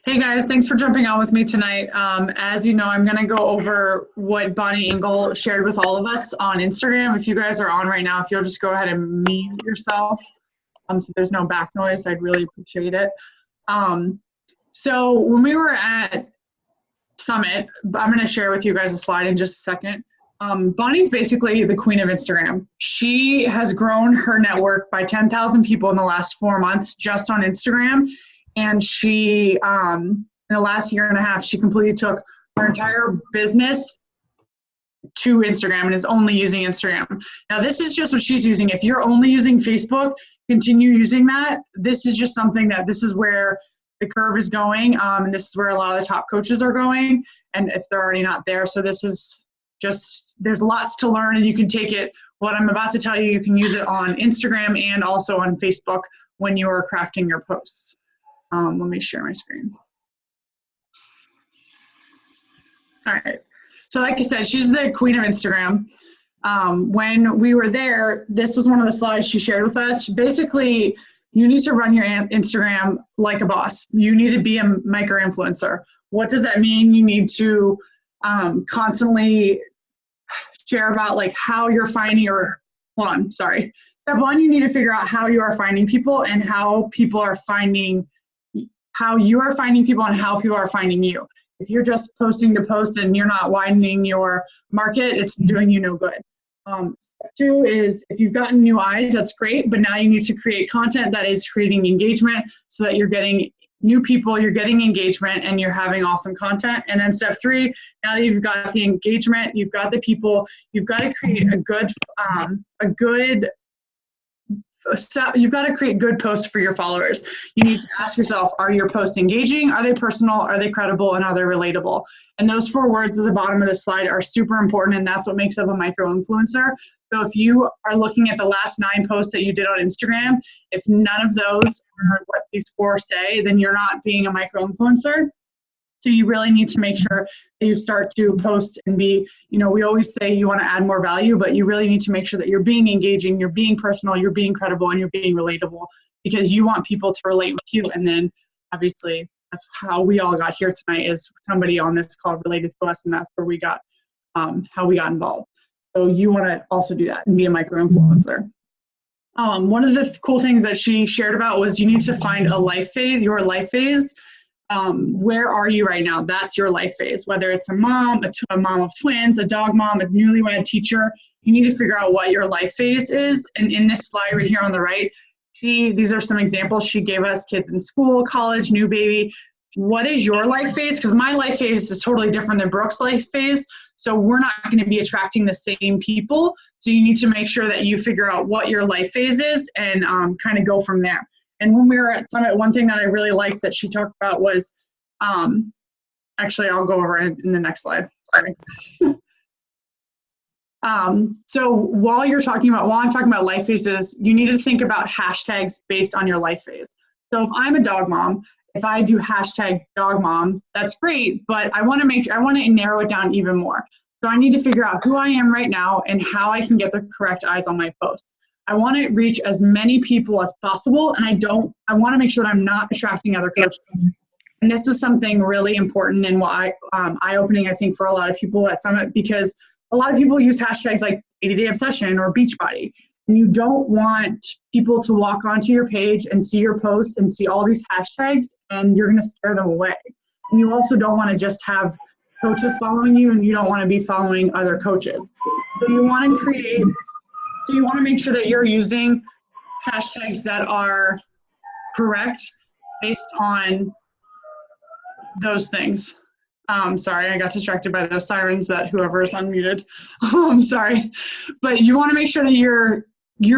Hey guys, thanks for jumping on with me tonight. As you know, I'm going to go over what Bonnie Engel shared with all of us on Instagram. If you guys are on right now, if you'll just go ahead and mute yourself so there's no back noise, I'd really appreciate it. So when we were at Summit, I'm going to share with you guys a slide in just a second. Bonnie's basically the queen of Instagram. She has grown her network by 10,000 people in the last 4 months just on Instagram. And she, in the last year and a half, she completely took her entire business to Instagram and is only using Instagram. Now, this is just what she's using. If you're only using Facebook, continue using that. This is just something that this is where the curve is going. And this is where a lot of the top coaches are going. And if they're already not there. So this is just, there's lots to learn and you can take it. What I'm about to tell you, you can use it on Instagram and also on Facebook when you are crafting your posts. Let me share my screen. All right. So like I said, she's the queen of Instagram. When we were there, this was one of the slides she shared with us. Basically, you need to run your Instagram like a boss. You need to be a micro-influencer. What does that mean? You need to constantly share about like how you're finding your, Step one, you need to figure out how you are finding people and how people are finding how you are finding people and how people are finding you. If you're just posting to post and you're not widening your market, it's doing you no good. Step two is if you've gotten new eyes, that's great, but now you need to create content that is creating engagement so that you're getting new people, you're getting engagement, and you're having awesome content. And then step three, now that you've got the engagement, you've got the people, you've got to create you've got to create good posts for your followers. You need to ask yourself, are your posts engaging? Are they personal? Are they credible? And are they relatable? And those 4 words at the bottom of the slide are super important, and that's what makes up a micro-influencer. So if you are looking at the last 9 posts that you did on Instagram, if none of those are what these 4 say, then you're not being a micro-influencer. So you really need to make sure that you start to post and be, we always say you want to add more value, but you really need to make sure that you're being engaging, you're being personal, you're being credible, and you're being relatable because you want people to relate with you. And then obviously that's how we all got here tonight is somebody on this call related to us, and that's where we got, how we got involved. So you want to also do that and be a micro-influencer. One of the cool things that she shared about was you need to find a life phase, your life phase. Where are you right now? That's your life phase. Whether it's a mom, a mom of twins, a dog mom, a newlywed teacher, you need to figure out what your life phase is. And in this slide right here on the right, these are some examples she gave us: kids in school, college, new baby. What is your life phase? Because my life phase is totally different than Brooke's life phase. So we're not going to be attracting the same people. So you need to make sure that you figure out what your life phase is and kind of go from there. And when we were at Summit, one thing that I really liked that she talked about was, actually, I'll go over it in the next slide. Sorry. So while I'm talking about life phases, you need to think about hashtags based on your life phase. So if I'm a dog mom, if I do hashtag dog mom, that's great, but I want to narrow it down even more. So I need to figure out who I am right now and how I can get the correct eyes on my posts. I want to reach as many people as possible, and I want to make sure that I'm not attracting other coaches. And this is something really important and why eye-opening, I think, for a lot of people at Summit, because a lot of people use hashtags like 80-day obsession or Beachbody, and you don't want people to walk onto your page and see your posts and see all these hashtags, and you're going to scare them away. And you also don't want to just have coaches following you, and you don't want to be following other coaches. So you want to make sure that you're using hashtags that are correct based on those things. Sorry, I got distracted by those sirens that whoever is unmuted. Sorry. But you want to make sure that you're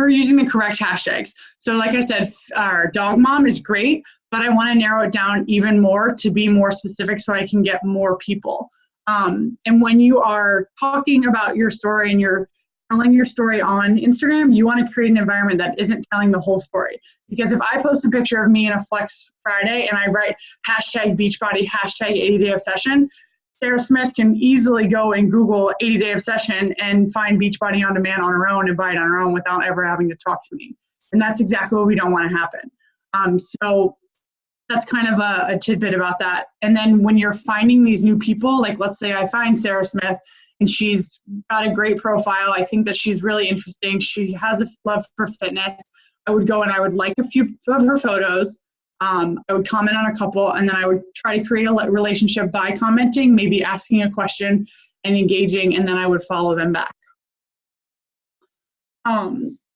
using the correct hashtags. So like I said, our dog mom is great, but I want to narrow it down even more to be more specific so I can get more people. And when you are talking about your story and you're telling your story on Instagram, you want to create an environment that isn't telling the whole story. Because if I post a picture of me in a Flex Friday and I write hashtag Beachbody, hashtag 80-day obsession, Sarah Smith can easily go and Google 80-day obsession and find Beachbody on demand on her own and buy it on her own without ever having to talk to me. And that's exactly what we don't want to happen. So that's kind of a tidbit about that. And then when you're finding these new people, like let's say I find Sarah Smith and she's got a great profile. I think that she's really interesting. She has a love for fitness. I would go and I would like a few of her photos. I would comment on a couple, and then I would try to create a relationship by commenting, maybe asking a question and engaging, and then I would follow them back.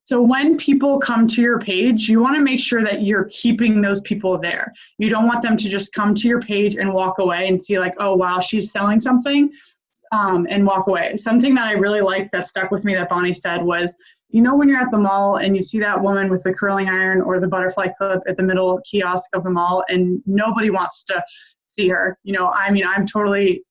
So when people come to your page, you want to make sure that you're keeping those people there. You don't want them to just come to your page and walk away and see like, oh, wow, she's selling something, and walk away. Something that I really liked that stuck with me that Bonnie said was, you know, when you're at the mall and you see that woman with the curling iron or the butterfly clip at the middle kiosk of the mall and nobody wants to see her. You know, I mean, I'm totally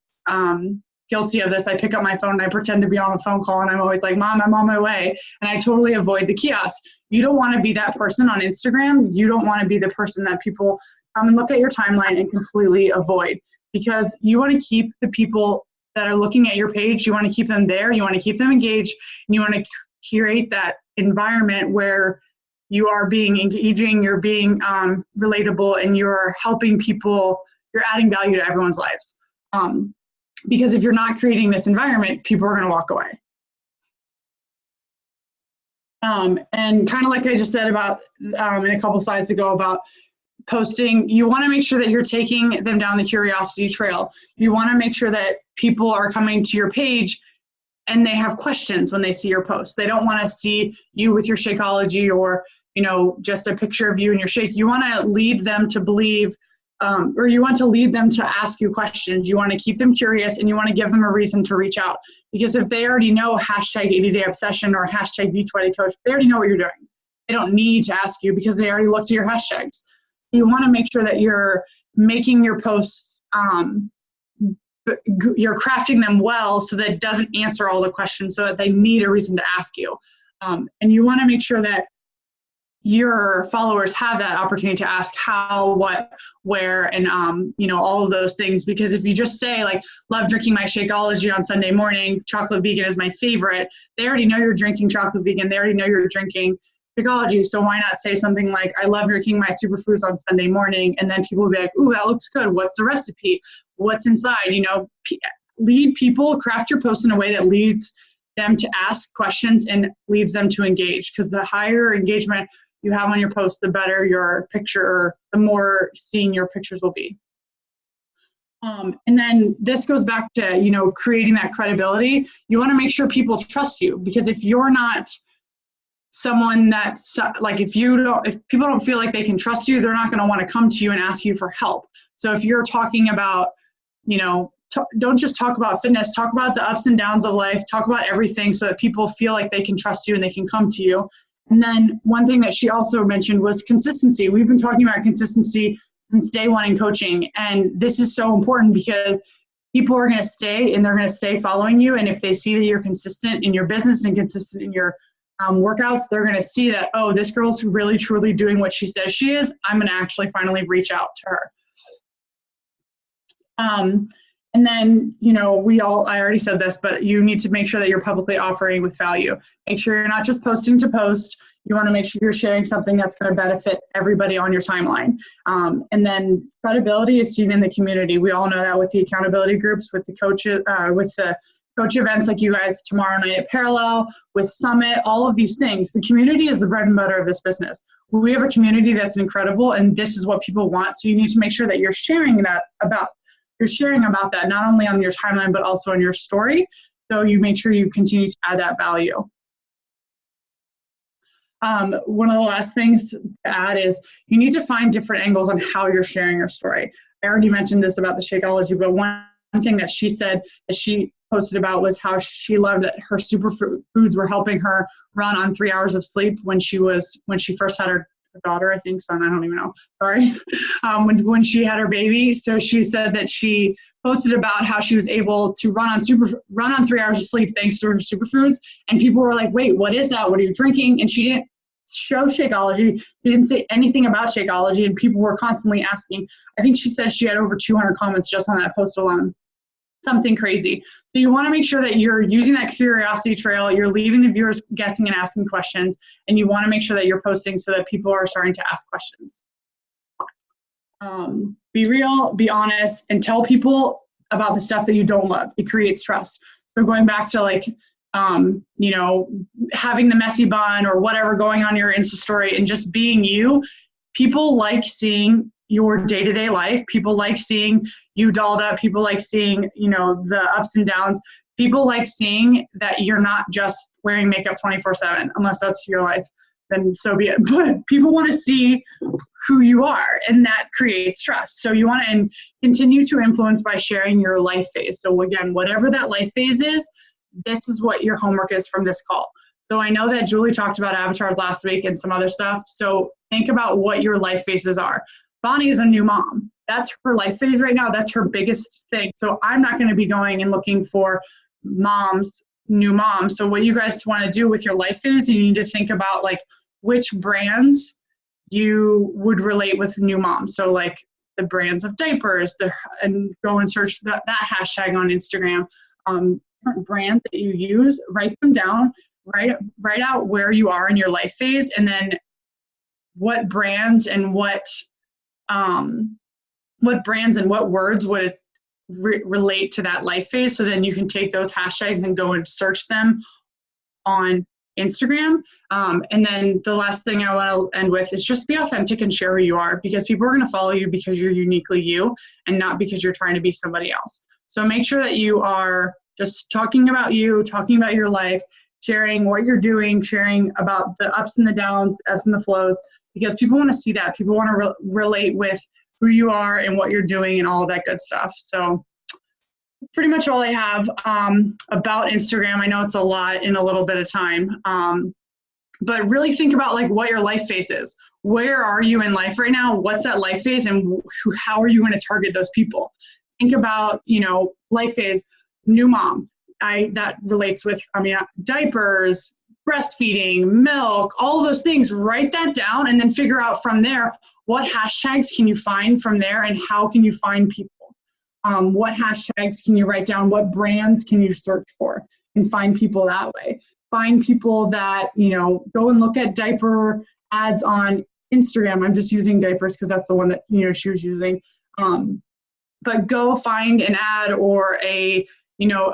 guilty of this. I pick up my phone and I pretend to be on a phone call and I'm always like, Mom, I'm on my way. And I totally avoid the kiosk. You don't want to be that person on Instagram. You don't want to be the person that people come and look at your timeline and completely avoid, because you want to keep the people that are looking at your page. You want to keep them there. You want to keep them engaged, and you want to curate that environment where you are being engaging, you're being relatable, and you're helping people, you're adding value to everyone's lives. Because if you're not creating this environment, people are going to walk away. And kind of like I just said about in a couple slides ago about posting, you want to make sure that you're taking them down the curiosity trail. You want to make sure that people are coming to your page and they have questions when they see your post. They don't want to see you with your Shakeology or, you know, just a picture of you and your shake. You want to lead them to believe, or you want to lead them to ask you questions. You want to keep them curious, and you want to give them a reason to reach out. Because if they already know hashtag 80-day obsession or hashtag Beachbody Coach, they already know what you're doing. They don't need to ask you because they already looked at your hashtags. So you want to make sure that you're making your posts, you're crafting them well so that it doesn't answer all the questions, so that they need a reason to ask you. And you want to make sure that your followers have that opportunity to ask how, what, where, and you know, all of those things. Because if you just say like, love drinking my Shakeology on Sunday morning, chocolate vegan is my favorite, they already know you're drinking chocolate vegan, they already know you're drinking Shakeology. So why not say something like, I love drinking my superfoods on Sunday morning, and then people will be like, ooh, that looks good, what's the recipe, what's inside? You know, lead people, craft your post in a way that leads them to ask questions and leads them to engage. Because the higher engagement you have on your post, the better your picture, or the more seen your pictures will be. And then this goes back to, you know, creating that credibility. You want to make sure people trust you, because if you're not someone that's like, if people don't feel like they can trust you, they're not going to want to come to you and ask you for help. So if you're talking about, you know, don't just talk about fitness, talk about the ups and downs of life, talk about everything, so that people feel like they can trust you and they can come to you. And then one thing that she also mentioned was consistency. We've been talking about consistency since day one in coaching. And this is so important because people are going to stay, and they're going to stay following you. And if they see that you're consistent in your business and consistent in your workouts, they're going to see that, oh, this girl's really, truly doing what she says she is. I'm going to actually finally reach out to her. And then, you know, I already said this, but you need to make sure that you're publicly offering with value. Make sure you're not just posting to post. You want to make sure you're sharing something that's going to benefit everybody on your timeline. And then credibility is seen in the community. We all know that with the accountability groups, with the coaches, with the coach events like you guys tomorrow night at Parallel, with Summit, all of these things. The community is the bread and butter of this business. We have a community that's incredible, and this is what people want. So you need to make sure that you're sharing about that, not only on your timeline, but also on your story. So you make sure you continue to add that value. One of the last things to add is you need to find different angles on how you're sharing your story. I already mentioned this about the Shakeology, but one thing that she said that she posted about was how she loved that her superfoods were helping her run on 3 hours of sleep when she first had her daughter, I think, son, I don't even know, sorry, when she had her baby. So she said that she posted about how she was able to run on 3 hours of sleep thanks to her superfoods. And people were like, wait, what is that? What are you drinking? And she didn't show Shakeology. She didn't say anything about Shakeology, and people were constantly asking. I think she said she had over 200 comments just on that post alone. Something crazy. So you want to make sure that you're using that curiosity trail, you're leaving the viewers guessing and asking questions, and you want to make sure that you're posting so that people are starting to ask questions. Be real, be honest, and tell people about the stuff that you don't love. It creates trust. So going back to like, you know, having the messy bun or whatever going on your Insta story and just being you, people like seeing your day-to-day life. People like seeing you dolled up. People like seeing, you know, the ups and downs. People like seeing that you're not just wearing makeup 24/7, unless that's your life, then so be it. But people want to see who you are, and that creates trust. So you want to continue to influence by sharing your life phase. So again, whatever that life phase is, this is what your homework is from this call. So I know that Julie talked about avatars last week and some other stuff. So think about what your life phases are. Bonnie is a new mom. That's her life phase right now. That's her biggest thing. So I'm not going to be going and looking for new moms. So what you guys want to do with your life phase, you need to think about like which brands you would relate with new moms. So like the brands of diapers, and go and search that hashtag on Instagram. Different brands that you use, write them down, write out where you are in your life phase, and then what brands and what brands and what words would relate to that life phase. So then you can take those hashtags and go and search them on Instagram. And then the last thing I want to end with is just be authentic and share who you are, because people are going to follow you because you're uniquely you and not because you're trying to be somebody else. So make sure that you are just talking about you, talking about your life, sharing what you're doing, sharing about the ups and the downs, the ebbs and the flows, because people want to see that. People want to relate with who you are and what you're doing and all of that good stuff. So that's pretty much all I have about Instagram. I know it's a lot in a little bit of time, but really think about like what your life phase is. Where are you in life right now? What's that life phase, and how are you going to target those people? Think about, you know, life phase, new mom. That relates with, diapers, breastfeeding, milk, all those things. Write that down and then figure out from there what hashtags can you find from there and how can you find people. What hashtags can you write down? What brands can you search for and find people that way? Find people that, you know, go and look at diaper ads on Instagram. I'm just using diapers because that's the one that, you know, she was using. But go find an ad or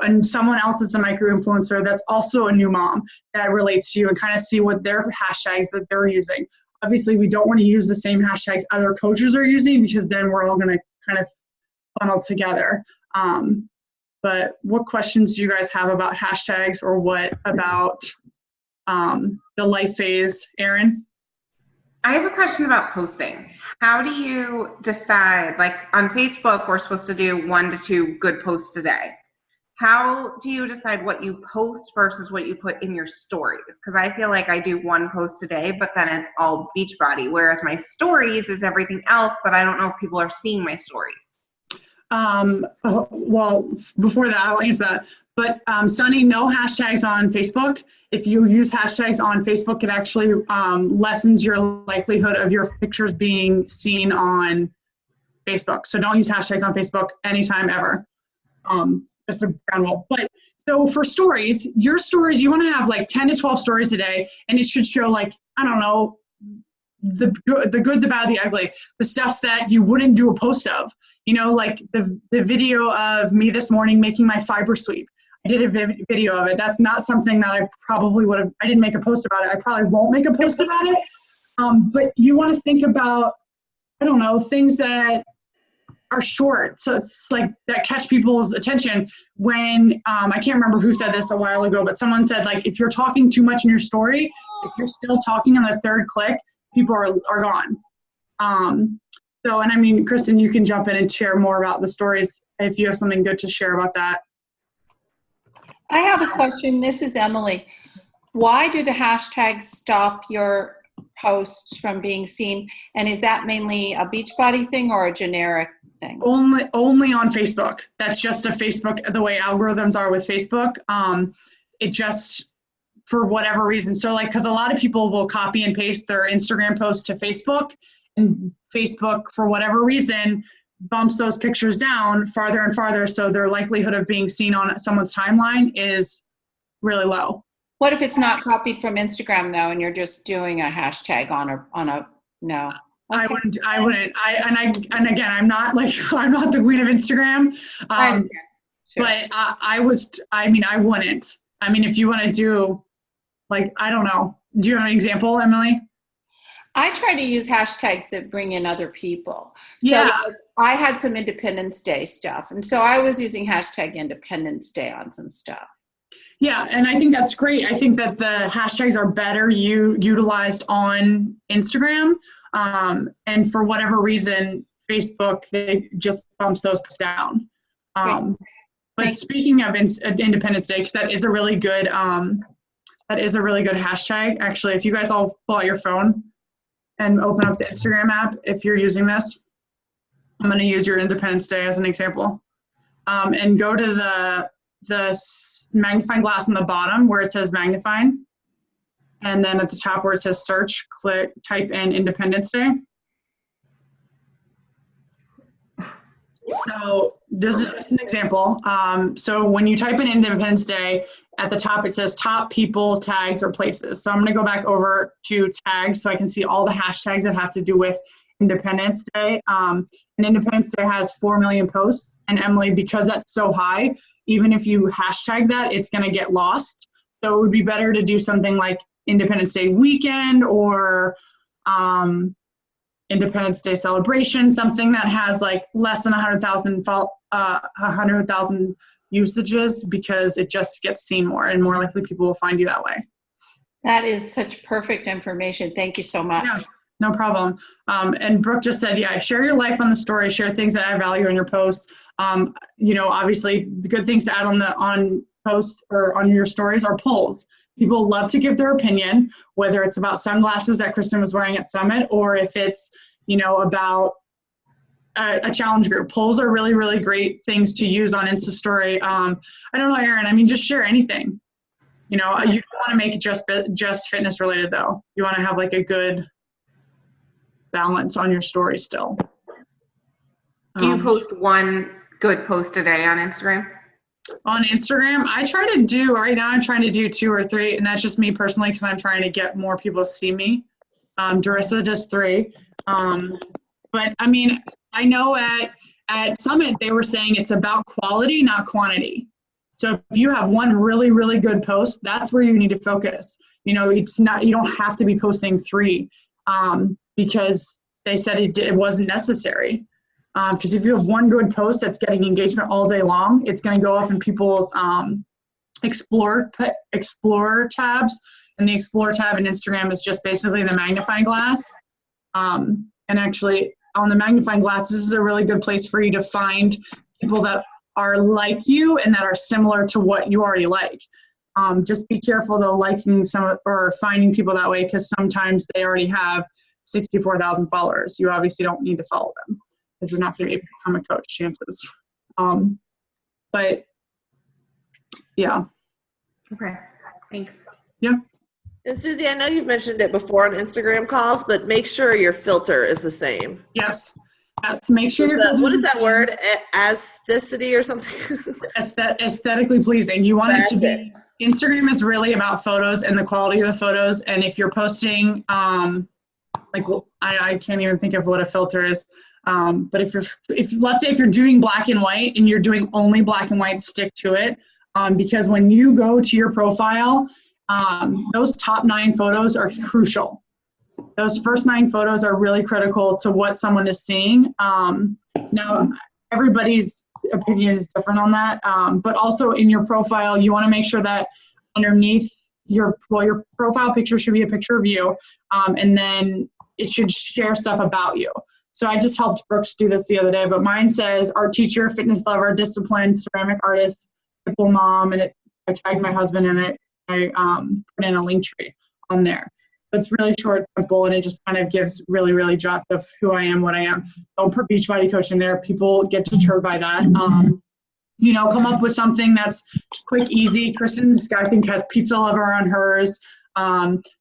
and someone else that's a micro influencer that's also a new mom that relates to you, and kind of see what their hashtags that they're using. Obviously, we don't want to use the same hashtags other coaches are using, because then we're all going to kind of funnel together. But what questions do you guys have about hashtags, or what about the life phase, Erin? I have a question about posting. How do you decide, like on Facebook, we're supposed to do 1 to 2 good posts a day. How do you decide what you post versus what you put in your stories? Because I feel like I do 1 post a day, but then it's all Beachbody, whereas my stories is everything else, but I don't know if people are seeing my stories. Well, before that, I'll answer that. But Sunny, no hashtags on Facebook. If you use hashtags on Facebook, it actually lessens your likelihood of your pictures being seen on Facebook. So don't use hashtags on Facebook anytime ever. Just a ground rule. But so for stories, your stories, you want to have like 10 to 12 stories a day, and it should show like, I don't know, the good, the bad, the ugly, the stuff that you wouldn't do a post of, you know, like the video of me this morning making my fiber sweep. I did a video of it. That's not something that I probably would have, I didn't make a post about it. I probably won't make a post about it. But you want to think about, I don't know, things that are short. So it's like that catch people's attention when, I can't remember who said this a while ago, but someone said like, if you're talking too much in your story, if you're still talking on the 3rd click, people are gone. So, and I mean, Kristen, you can jump in and share more about the stories if you have something good to share about that. I have a question. This is Emily. Why do the hashtags stop your posts from being seen? And is that mainly a Beachbody thing or a generic thing? Only on Facebook. That's just a Facebook, the way algorithms are with Facebook. It just, for whatever reason. So like, because a lot of people will copy and paste their Instagram post to Facebook, and Facebook, for whatever reason, bumps those pictures down farther and farther. So their likelihood of being seen on someone's timeline is really low. What if it's not copied from Instagram though, and you're just doing a hashtag on a no? I wouldn't. And again, I'm not like, I'm not the queen of Instagram. I understand. Sure. But I wouldn't. I mean, if you want to do, like, I don't know. Do you have an example, Emily? I try to use hashtags that bring in other people. So Yeah. I had some Independence Day stuff. And so I was using hashtag Independence Day on some stuff. Yeah, and I think that's great. I think that the hashtags are better utilized on Instagram. And for whatever reason, Facebook, they just bumps those down. But speaking of Independence Day, because that is a really good hashtag. Actually, if you guys all pull out your phone and open up the Instagram app, if you're using this, I'm going to use your Independence Day as an example. And go to the magnifying glass on the bottom where it says magnifying. And then at the top where it says search, type in Independence Day. So this is just an example. So when you type in Independence Day, at the top it says top people, tags, or places. So I'm going to go back over to tags so I can see all the hashtags that have to do with Independence Day. And Independence Day has 4 million posts. And Emily, because that's so high, even if you hashtag that, it's going to get lost. So it would be better to do something like Independence Day weekend or Independence Day celebration, something that has like less than 100,000 usages, because it just gets seen more and more likely people will find you that way. That is such perfect information. Thank you so much. Yeah, no problem. And Brooke just said, yeah, share your life on the story, share things that add value in your posts. Obviously the good things to add on posts or on your stories are polls. People love to give their opinion, whether it's about sunglasses that Kristen was wearing at Summit, or if it's, about a challenge group. Polls are really, really great things to use on Insta Story. I don't know, Erin, just share anything. You don't want to make it just fitness related though. You want to have like a good balance on your story still. Do you post one good post a day on Instagram? On Instagram, right now I'm trying to do 2 or 3, and that's just me personally because I'm trying to get more people to see me. Darissa does 3. But I know at Summit they were saying it's about quality, not quantity. So if you have one really, really good post, that's where you need to focus. It's not, you don't have to be posting 3 because they said it wasn't necessary. Because if you have one good post that's getting engagement all day long, it's going to go up in people's explore tabs. And the explore tab in Instagram is just basically the magnifying glass. And actually on the magnifying glass, this is a really good place for you to find people that are like you and that are similar to what you already like. Just be careful though, liking or finding people that way, because sometimes they already have 64,000 followers. You obviously don't need to follow them, because you're not going to become a coach, chances. But yeah. Okay, thanks. Yeah. And Suzie, I know you've mentioned it before on Instagram calls, but make sure your filter is the same. Yes. Make sure your filter. What is that word? Aestheticity or something? Aesthetically pleasing. You want it to be. Instagram is really about photos and the quality of the photos. And if you're posting, I can't even think of what a filter is. But if let's say if you're doing black and white and you're doing only black and white, stick to it. Because when you go to your profile, those top 9 photos are crucial. Those first 9 photos are really critical to what someone is seeing. Now, everybody's opinion is different on that. But also in your profile, you want to make sure that underneath your profile picture should be a picture of you. And then it should share stuff about you. So I just helped Brooks do this the other day, but mine says art teacher, fitness lover, disciplined, ceramic artist, simple mom, and I tagged my husband in it. I put in a link tree on there. So it's really short, simple, and it just kind of gives really, really jots of who I am, what I am. Don't put Beachbody Coach in there. People get deterred by that. Come up with something that's quick, easy. Kristen, I think, has pizza lover on hers.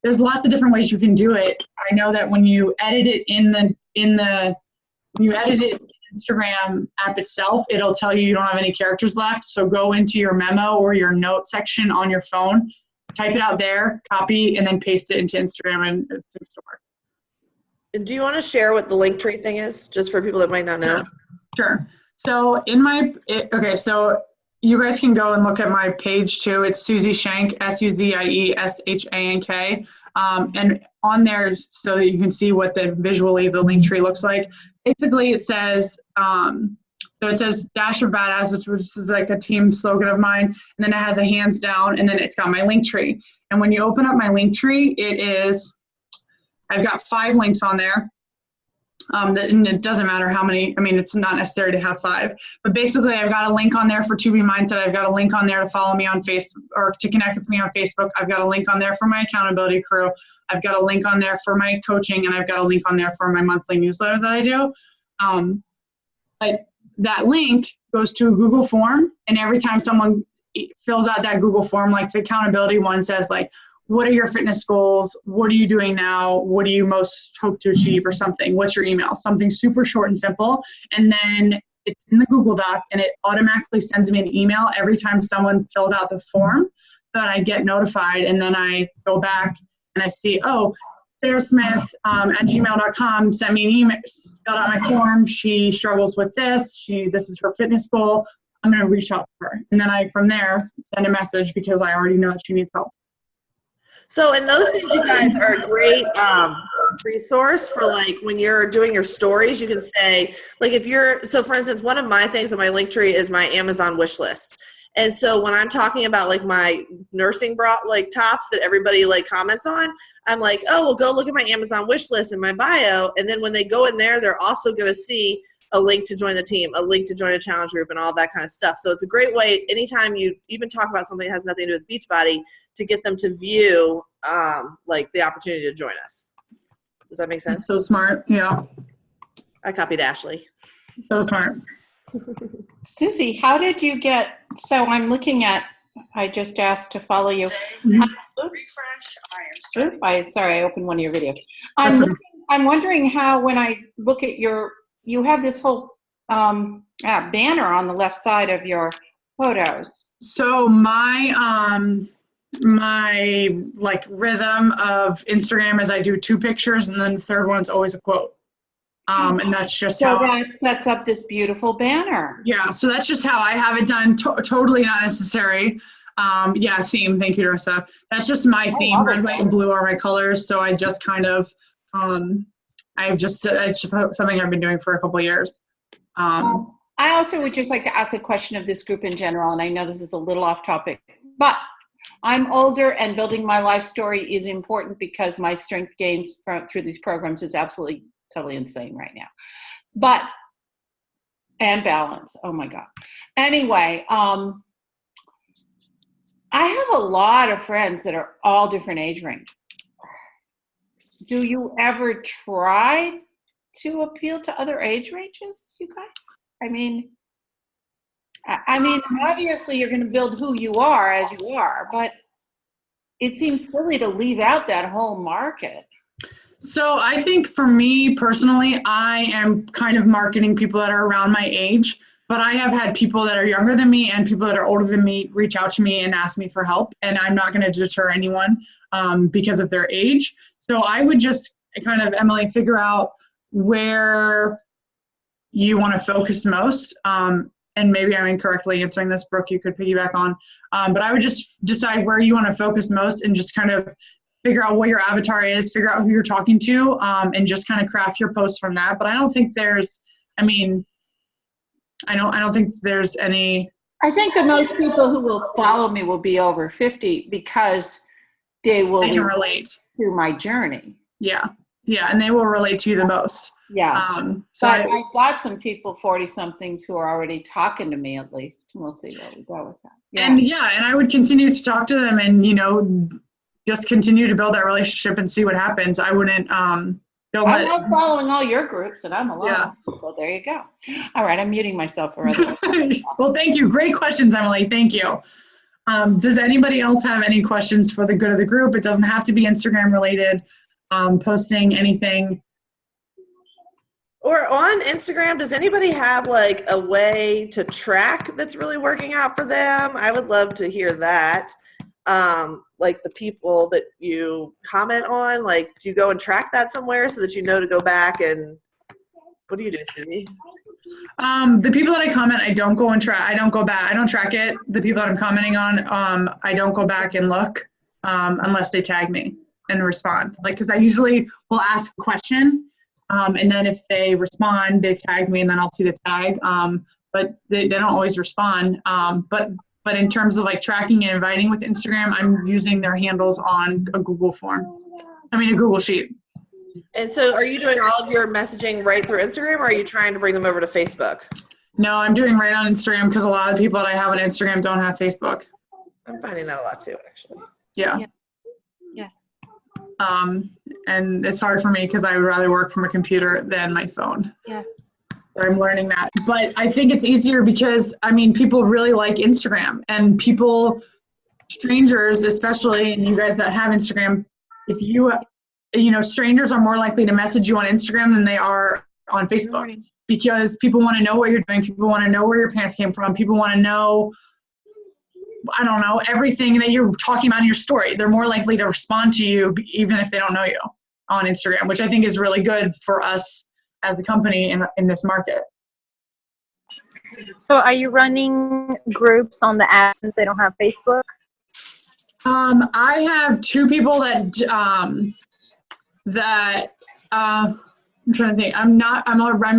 There's lots of different ways you can do it. I know that when you edit it in Instagram app itself, it'll tell you don't have any characters left. So go into your memo or your note section on your phone, type it out there, copy, and then paste it into Instagram and it's in store. And do you want to share what the Linktree thing is, just for people that might not know? Sure. So okay, so you guys can go and look at my page too. It's Suzie Shank, SUZIESHANK. And on there, so that you can see what visually the Linktree looks like. Basically, it says, so it says Dash of Badass, which is like a team slogan of mine. And then it has a hands down, and then it's got my Linktree. And when you open up my Linktree, I've got 5 links on there. And it doesn't matter how many, it's not necessary to have 5, but basically I've got a link on there for 2B Mindset. I've got a link on there to follow me on Facebook or to connect with me on Facebook. I've got a link on there for my accountability crew. I've got a link on there for my coaching, and I've got a link on there for my monthly newsletter that I do. But that link goes to a Google form, and every time someone fills out that Google form, like the accountability one says, like, what are your fitness goals? What are you doing now? What do you most hope to achieve, or something? What's your email? Something super short and simple. And then it's in the Google Doc, and it automatically sends me an email every time someone fills out the form, so that I get notified. And then I go back and I see, oh, Sarah Smith at gmail.com sent me an email, filled out my form. She struggles with this. This is her fitness goal. I'm going to reach out to her. And then from there, send a message, because I already know that she needs help. So, and those things, you guys, are a great resource for, like, when you're doing your stories. You can say, like, so for instance, one of my things on my Linktree is my Amazon wish list. And so when I'm talking about, like, my nursing bra, like, tops that everybody, like, comments on, I'm like, oh, well, go look at my Amazon wish list in my bio. And then when they go in there, they're also going to see a link to join the team, a link to join a challenge group, and all that kind of stuff. So it's a great way, anytime you even talk about something that has nothing to do with Beachbody, to get them to view, like, the opportunity to join us. Does that make sense? That's so smart. Yeah. I copied Ashley. So smart. Susie, how did you get, so I'm looking at, I just asked to follow you. Sorry, I opened one of your videos. I'm wondering how, when I look at you have this whole banner on the left side of your photos. So my like rhythm of Instagram is I do 2 pictures, and then the third one's always a quote. And that's just so how that sets up this beautiful banner. Yeah, so that's just how I have it done. Totally not necessary. Theme. Thank you, Darissa. That's just my theme. Red, white, and blue are my colors. So I just kind of, it's just something I've been doing for a couple of years. I also would just like to ask a question of this group in general, and I know this is a little off topic, but I'm older, and building my life story is important because my strength gains through these programs is absolutely, totally insane right now. And balance. Oh my God. Anyway, I have a lot of friends that are all different age range. Do you ever try to appeal to other age ranges, you guys? I mean, obviously you're going to build who you are as you are, but it seems silly to leave out that whole market. So I think for me personally, I am kind of marketing people that are around my age, but I have had people that are younger than me and people that are older than me reach out to me and ask me for help, and I'm not going to deter anyone because of their age. So I would just kind of, Emily, figure out where you want to focus most. And maybe I'm incorrectly answering this, Brooke, you could piggyback on. But I would just decide where you want to focus most, and just kind of figure out what your avatar is, figure out who you're talking to, and just kind of craft your post from that. But I don't think there's, I don't think there's any. I think the most people who will follow me will be over 50 because they can relate to my journey. Yeah. Yeah. And they will relate to you the most. Yeah. So I've got some people, 40 somethings, who are already talking to me at least. We'll see where we go with that. Yeah. And I would continue to talk to them, and, just continue to build that relationship and see what happens. I wouldn't, I'm not following all your groups, and I'm alone. Yeah. So there you go. All right. I'm muting myself for other. Well, thank you. Great questions, Emily. Thank you. Does anybody else have any questions for the good of the group? It doesn't have to be Instagram related, posting anything. Or on Instagram, does anybody have like a way to track that's really working out for them? I would love to hear that. like the people that you comment on? Like, do you go and track that somewhere so that you know to go back and what do you do, Suzie? The people that I comment, I don't go and track. I don't go back. I don't track it. The people that I'm commenting on, I don't go back and look unless they tag me and respond. Like, because I usually will ask a question, and then if they respond, they tag me, and then I'll see the tag. But they don't always respond. But in terms of like tracking and inviting with Instagram, I'm using their handles on a Google form. I mean, a Google Sheet. And so are you doing all of your messaging right through Instagram, or are you trying to bring them over to Facebook? No, I'm doing right on Instagram because a lot of people that I have on Instagram don't have Facebook. I'm finding that a lot too, actually. Yeah. Yes. And it's hard for me because I would rather work from a computer than my phone. Yes. I'm learning that. But I think it's easier because, I mean, people really like Instagram, and people, strangers especially, and you guys that have Instagram, if you know, strangers are more likely to message you on Instagram than they are on Facebook, because people want to know what you're doing. People want to know where your pants came from. People want to know, I don't know, everything that you're talking about in your story. They're more likely to respond to you even if they don't know you on Instagram, which I think is really good for us as a company in this market. So are you running groups on the app since they don't have Facebook? I have two people that I'm trying to think. I'm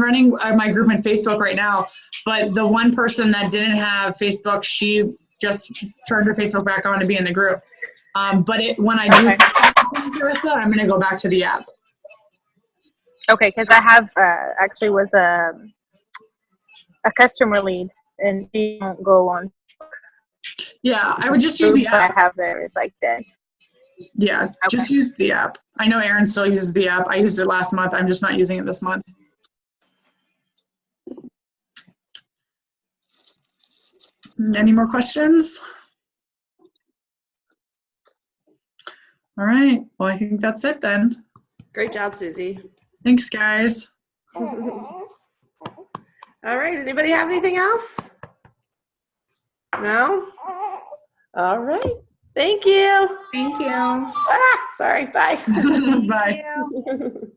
running my group in Facebook right now, but the one person that didn't have Facebook, she just turned her Facebook back on to be in the group. But when I do, Carissa, I'm going to go back to the app. Okay, because I have actually was a customer lead, and she won't go on. Yeah, I would just use the app. I have there is like that. Yeah, Okay. Just use the app. I know Erin still uses the app. I used it last month. I'm just not using it this month. Any more questions? All right. Well, I think that's it then. Great job, Suzie. Thanks, guys. All right. Anybody have anything else? No? All right. Thank you. Thank you. Sorry. Bye. Bye. Thank you.